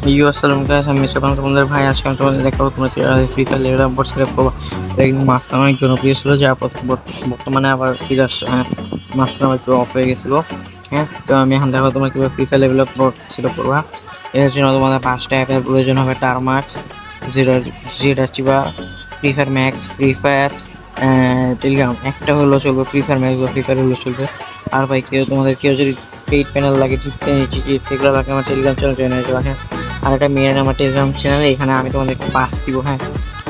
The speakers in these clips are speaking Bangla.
আসসালামু গাইস, আমি মিস্টার বাংলা তোমাদের ভাই। আজকে আমি তোমাদের দেখাবো তোমরা ফ্রি ফায়ার লেভেল আপ ছেড়ে পাবো। এটা কিন্তু মাঝখানে অনেক জনপ্রিয় ছিল, যা বর্তমানে আবার ফিরে আসছে। হ্যাঁ, মাঝখানে একটু অফ হয়ে গেছিল। হ্যাঁ, তো আমি এখন দেখো তোমরা কিভাবে ফ্রি ফায়ার লেভেল আপ ছিল করবা। এর জন্য তোমাদের 5টা অ্যাপের প্রয়োজন হবে: টারমাক্স, জিডাচিবা, free fire max, free fire Telegram. একটা হলো চলবে ফ্রি ফায়ার ম্যাক্স বা ফ্রি ফায়ার হলো চলবে। আর ভাই কেউ যদি পেইড প্যানেল লাগে, সেগুলো লাগে, আমার টেলিগ্রাম চ্যানেল জয়েন হয়ে যাবে। হ্যাঁ, আর একটা মেয়ের আমার টেলিগ্রাম চ্যানেলে, এখানে আমি তোমাদেরকে পাস দিব। হ্যাঁ,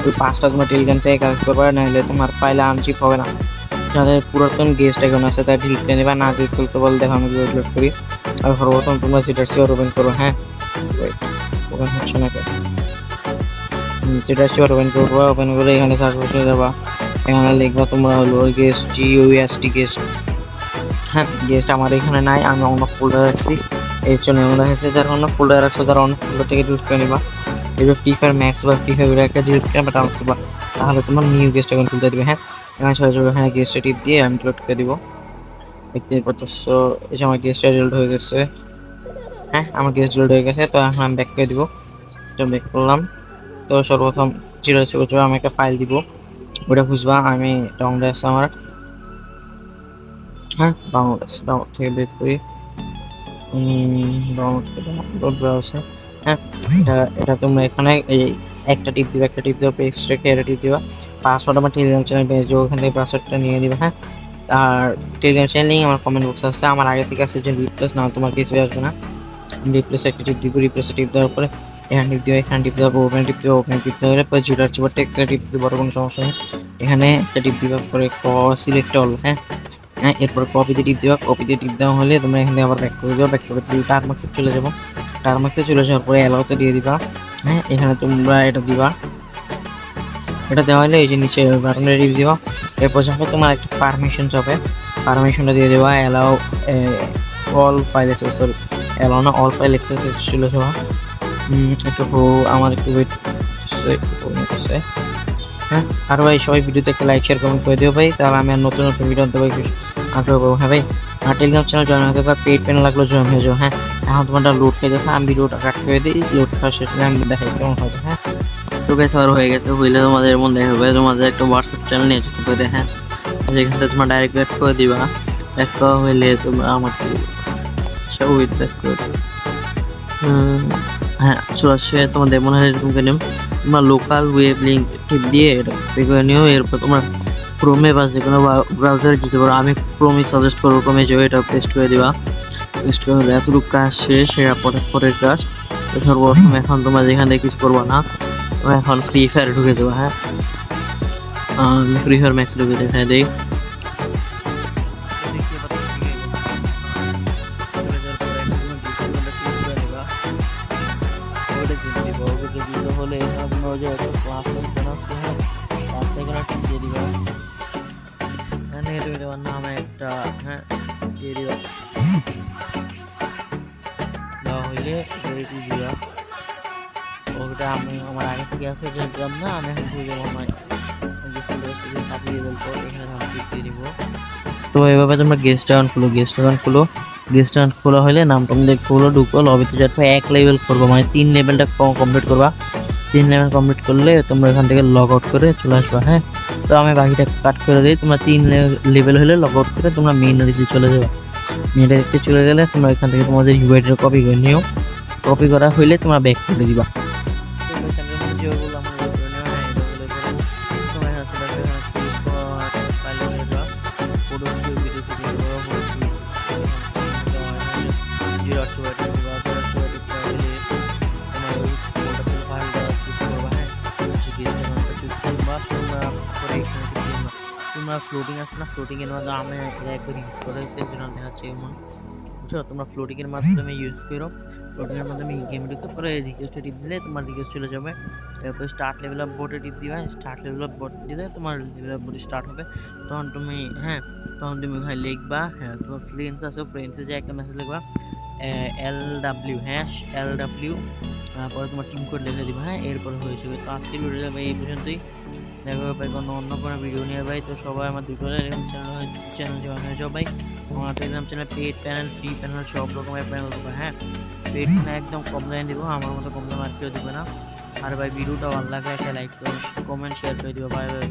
ওই পাসটা তোমার টেলিগ্রাম থেকে কালেক্ট করবে, নাহলে তোমার ফাইলে আনচিপ হবে না। যাদের পুরাতন গেস্ট এখন আছে তারা ডিলিট করে নেবে, না ডিলিট করতে বলে দেখো আমি আপলোড করি। আর সর্বপ্রথম তোমরা জিটারসি ওপেন করো। হ্যাঁ, ওপেন হচ্ছে না কেন? জিটারসি ওপেন করবো, ওপেন করে এখানে সার্চ বসে যাবা। এখানে লিখবা তোমরা হলো গেস্ট, GUEST গেস্ট। হ্যাঁ, গেস্ট আমার এখানে নাই, আমি অন্য ফোল্ডার রাখছি। এর জন্য এমন হয়েছে, যারা অন্য ফোল্ডার রাখছো তারা অন্য ফোল্ডার থেকে ডিলিট করে নিবা। এবার ফ্রি ফায়ার ম্যাক্স বা ফ্রি ফায়ার একটা ডিলিট করে ডাউনলোড করবা, তাহলে তোমার নিউ গেস্ট এখন খুলতে দিবে। হ্যাঁ, এখানে সরাসরি হ্যাঁ গেস্টে টিপ দিয়ে আমি ডিলিট করে দিব। দেখতে পাচ্ছো এই যে আমার গেস্টটা ডিলিট হয়ে গেছে। হ্যাঁ, আমার গেস্ট ডিলিট হয়ে গেছে। তো এখন আমি ব্যাক করে দিব। তো ব্যাক করলাম। তো সর্বপ্রথম আমি একটা ফাইল দিব, ওটা বুঝবা। আমি ডাউনলোড আছে আমার। হ্যাঁ, ডাউনলোড থেকে বের করি। Download browser. হ্যাঁ, এটা তোমরা এখানে এই একটা টিপ দিবা, পেজ রেখে এটা টিপ দিবা। পাসওয়ার্ড আমার টেলিগ্রাম চ্যানেল পেজ, ওখান থেকে পাসওয়ার্ডটা নিয়ে দিবা। হ্যাঁ, আর টেলিগ্রাম চ্যানেল লিঙ্ক আমার কমেন্ট বক্সে আছে। আমার আগে থেকে আছে যে রিপ্লেস, না তোমার কিছুই আসবে না। রিপ্লেস একটা টিপ দিব, রিপ্লেসে টিপ দেওয়ার পরে এখানে টিপ দিবা, এখানে টিপ দেওয়ার পর ওপেন টিপ দিবা, ওপেন টিপ দেওয়ার পরে জিটার চিপার টেক্সটে টিপ দিতে বড় কোনো সমস্যা নেই। এখানে একটা টিপ দিবা, পরে সিলেক্ট অল। হ্যাঁ, হ্যাঁ, এরপর কপিতে টিপ দেওয়া, কপিতে টিপ দেওয়া হলে তোমরা এখানে আবার ব্যাক করে দেবো, ব্যাক করে দিলে টারমাক্সে চলে যাবো। টারমাক্সে চলে যাওয়ার পরে অ্যালাউতে দিয়ে দিবা। হ্যাঁ, এখানে তোমরা এটা দিবা, এটা দেওয়া হলে এই যে নিচে বাটনে টিপ দিবা। এরপর যখন তোমার একটা পারমিশন যাবে, পারমিশনটা দিয়ে দেবা। Allow all file access, sorry allow না, অল ফাইল অ্যাক্সেস চলে যাওয়া। একটু আমার একটু ওয়েট করছে। হ্যাঁ, আর ভাই সবাই ভিডিওতে একটা লাইক শেয়ার কমেন্ট করে দিও ভাই, তাহলে আমি আর নতুন নতুন ভিডিও আনতে পারি আগ্রহ করবো। হ্যাঁ ভাই, আর টেলিগ্রাম চ্যানেল জয়েন হতে পারে, পেইড প্যানেল লাগলো জয়েন হয়ে যাও। হ্যাঁ, এখন তোমারটা লোড হয়ে গেছে, আমি ভিডিওটা কাট করে দিই, লোড করা শেষ হলে আমি দেখাই কেমন হবে। হ্যাঁ, তো গাইস আর হয়ে গেছে, হইলে তোমাদের এমন দেখা হবে তোমাদের একটা হোয়াটসঅ্যাপ চ্যানেল নিয়ে যেতে পারে। হ্যাঁ, যেখান থেকে তোমরা ডাইরেক্ট ব্যাক করে দিবা। ব্যাক করা হইলে তোমরা আমাকে উইথ ব্যাক করে দিবা। হ্যাঁ, চলে আসছে তোমাদের মনে হয় এরকম নিয়ম। তোমরা লোকাল ওয়েব লিঙ্ক টিপ দিয়ে এটা কপি করে নিও। এরপর তোমরা ক্রোমে বা যে কোনো ব্রাউজারে দিতে পারো। আমি ক্রোমে সাজেস্ট করবো, ক্রোমে যে এটা পেস্ট করে দিবা। পেস্ট করে হলে এতটুকু কাজ শেষ, এর পরের কাজ। তো সর্বপ্রথম এখন তোমরা যেখান থেকে কিছু করবো না, তোমরা এখন ফ্রি ফায়ার ঢুকে যাবো। হ্যাঁ, আমি ফ্রি ফায়ার ম্যাক্স ঢুকে দেখাই দিই। হলে নামে একটা হ্যাঁ দিয়ে দিবা, দেওয়া হইলে দিবা। ওটা আমি আমার আগে থেকে আছে জানতাম না, আমি এখন ঢুকে যাবো আমার চাপিয়ে বলতো, এখানে আমি ক্লিক দিয়ে দিব। তো এইভাবে তোমরা গেস্ট অ্যাকাউন্ট খুলো, গেস্ট অ্যাকাউন্ট খোলা হলে নাম তোমাদের খুলো, ঢুকো লবিতে যাওয়ার পর 1 লেভেল করবো, মানে 3 লেভেলটা কমপ্লিট করবা। 3 লেভেল কমপ্লিট করলে তোমরা এখান থেকে লগ আউট করে চলে আসবা। হ্যাঁ, তো আমি বাকিটা কাট করে দিই। তোমরা 3 লেভেল হলে লগ আউট করে তোমরা মেইন রিতে চলে যাবে। মেইন রিতে চলে গেলে তোমরা এখান থেকে তোমাদের ইউআইডিটা কপি করে নিও। কপি করা হইলে তোমরা ব্যাক করে দিবা। তোমরা ফ্লোটিং আছে না, ফ্লোটিং এর মাধ্যমে আমি একবার ইউজ করা হয়েছে, যেন দেখাচ্ছে এমন। বুঝছো, তোমরা ফ্লোটিং এর মাধ্যমে ইউজ করো। ফ্লোটিং এর মাধ্যমে গেম ঢুকে পরে রিকোয়েস্টে টিপ দিলে তোমার রিকোয়েস্ট চলে যাবে। এরপর স্টার্ট লেভেল আপ বোটে টিপ দিবা। স্টার্ট লেভেল আপ বোট দিলে তোমার লেভেল আপ বোট স্টার্ট হবে। তখন তুমি ভাই লিখবা, হ্যাঁ তোমার ফ্রেন্ডস আছে, ফ্রেন্ডসে যে একটা মেসেজ লিখবা LW LW, পরে তোমার টিম কোড লিখে দিবা। হ্যাঁ, এরপরে হয়ে যাবে। তো আজকের ভিডিও যাবে এই পর্যন্তই। দেখা হবে অন্য কোনো ভিডিও নিয়ে ভাই। তো সবাই আমার চ্যানেল জয়েন হয়ে যাও ভাই। আমার Telegram channel paid panel, free panel সব রকমের প্যানেল দেবো। হ্যাঁ, পেড প্যানেল একদম কম দামে দেবো, আমার মতো কম দামে আর কেউ দেবে না। আর ভাই ভিডিওটা ভালো লাগলে একটা লাইক কমেন্ট শেয়ার করে দিও। Bye bye.